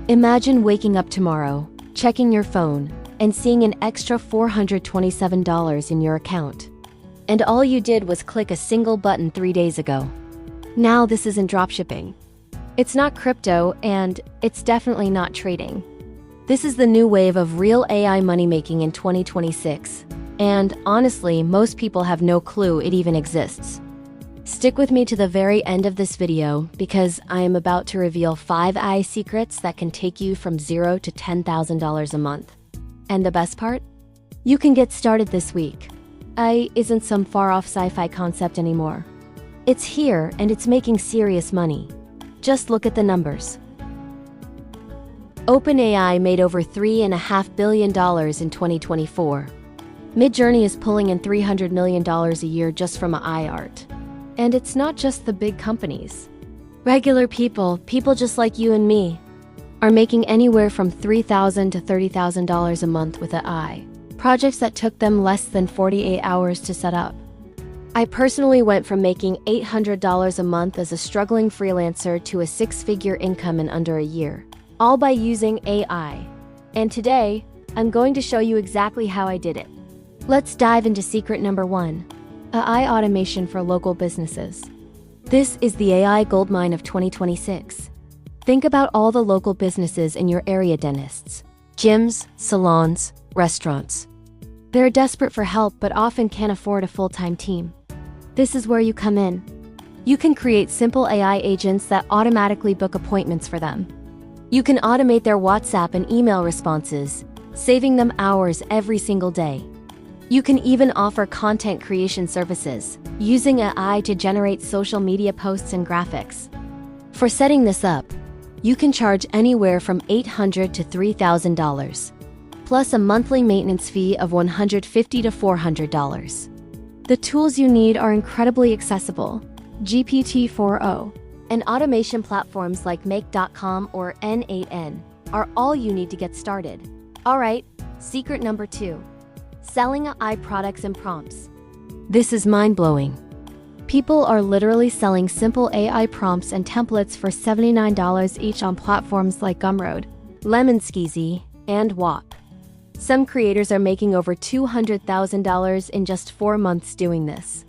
Imagine waking up tomorrow, checking your phone, and seeing an extra $427 in your account. And all you did was click a single button 3 days ago. Now this isn't dropshipping. It's not crypto, and it's definitely not trading. This is the new wave of real AI money making in 2026. And honestly, most people have no clue it even exists. Stick with me to the very end of this video because I am about to reveal 5 AI secrets that can take you from $0 to $10,000 a month. And the best part? You can get started this week. AI isn't some far-off sci-fi concept anymore. It's here and it's making serious money. Just look at the numbers. OpenAI made over $3.5 billion in 2024. Midjourney is pulling in $300 million a year just from AI art. And it's not just the big companies. Regular people just like you and me, are making anywhere from $3,000 to $30,000 a month with AI. Projects that took them less than 48 hours to set up. I personally went from making $800 a month as a struggling freelancer to a 6-figure income in under a year, all by using AI. And today, I'm going to show you exactly how I did it. Let's dive into secret number 1. AI automation for local businesses. This is the AI goldmine of 2026. Think about all the local businesses in your area: dentists, gyms, salons, restaurants. They're desperate for help but often can't afford a full-time team. This is where you come in. You can create simple AI agents that automatically book appointments for them. You can automate their WhatsApp and email responses, saving them hours every single day. You can even offer content creation services, using AI to generate social media posts and graphics. For setting this up, you can charge anywhere from $800 to $3,000, plus a monthly maintenance fee of $150 to $400. The tools you need are incredibly accessible. GPT-4o and automation platforms like Make.com or N8N are all you need to get started. Alright, secret number 2. Selling AI products and prompts. This is mind-blowing. People are literally selling simple AI prompts and templates for $79 each on platforms like Gumroad, Lemon Skeezy, and Whop. Some creators are making over $200,000 in just 4 months doing this.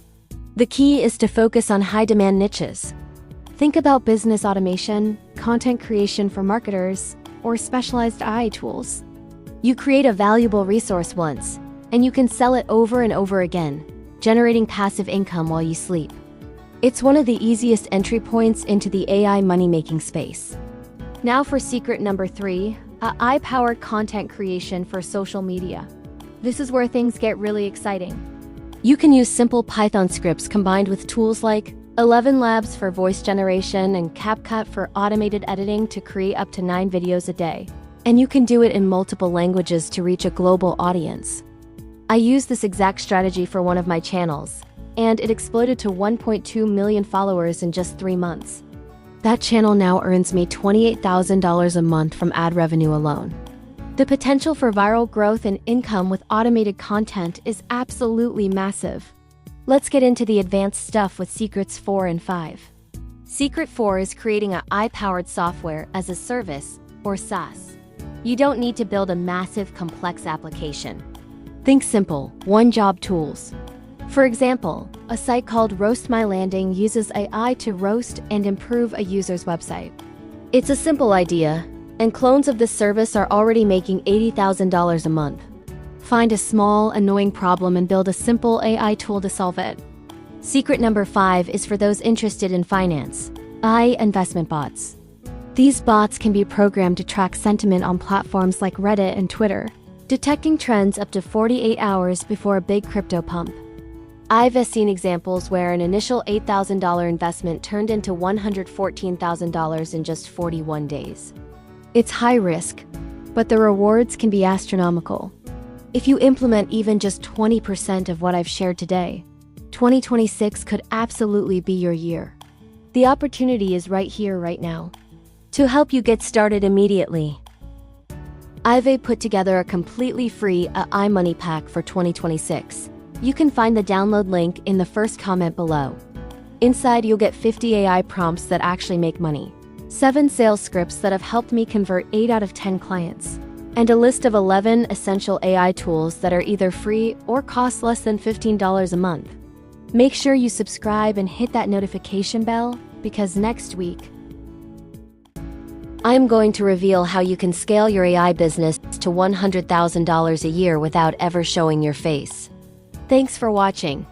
The key is to focus on high-demand niches. Think about business automation, content creation for marketers, or specialized AI tools. You create a valuable resource once, and you can sell it over and over again, generating passive income while you sleep. It's one of the easiest entry points into the AI money-making space. Now for secret number 3, AI-powered content creation for social media. This is where things get really exciting. You can use simple Python scripts combined with tools like ElevenLabs for voice generation and CapCut for automated editing to create up to 9 videos a day. And you can do it in multiple languages to reach a global audience. I used this exact strategy for one of my channels, and it exploded to 1.2 million followers in just 3 months. That channel now earns me $28,000 a month from ad revenue alone. The potential for viral growth and income with automated content is absolutely massive. Let's get into the advanced stuff with secrets 4 and 5. Secret 4 is creating an AI-powered software as a service, or SaaS. You don't need to build a massive, complex application. Think simple, one-job tools. For example, a site called Roast My Landing uses AI to roast and improve a user's website. It's a simple idea, and clones of this service are already making $80,000 a month. Find a small, annoying problem and build a simple AI tool to solve it. Secret number 5 is for those interested in finance. AI investment bots. These bots can be programmed to track sentiment on platforms like Reddit and Twitter, detecting trends up to 48 hours before a big crypto pump. I've seen examples where an initial $8,000 investment turned into $114,000 in just 41 days. It's high risk, but the rewards can be astronomical. If you implement even just 20% of what I've shared today, 2026 could absolutely be your year. The opportunity is right here, right now. To help you get started immediately, I've put together a completely free AI money pack for 2026. You can find the download link in the first comment below. Inside, you'll get 50 AI prompts that actually make money. 7 sales scripts that have helped me convert 8 out of 10 clients, and a list of 11 essential AI tools that are either free or cost less than $15 a month. Make sure you subscribe and hit that notification bell, because next week, I'm going to reveal how you can scale your AI business to $100,000 a year without ever showing your face. Thanks for watching.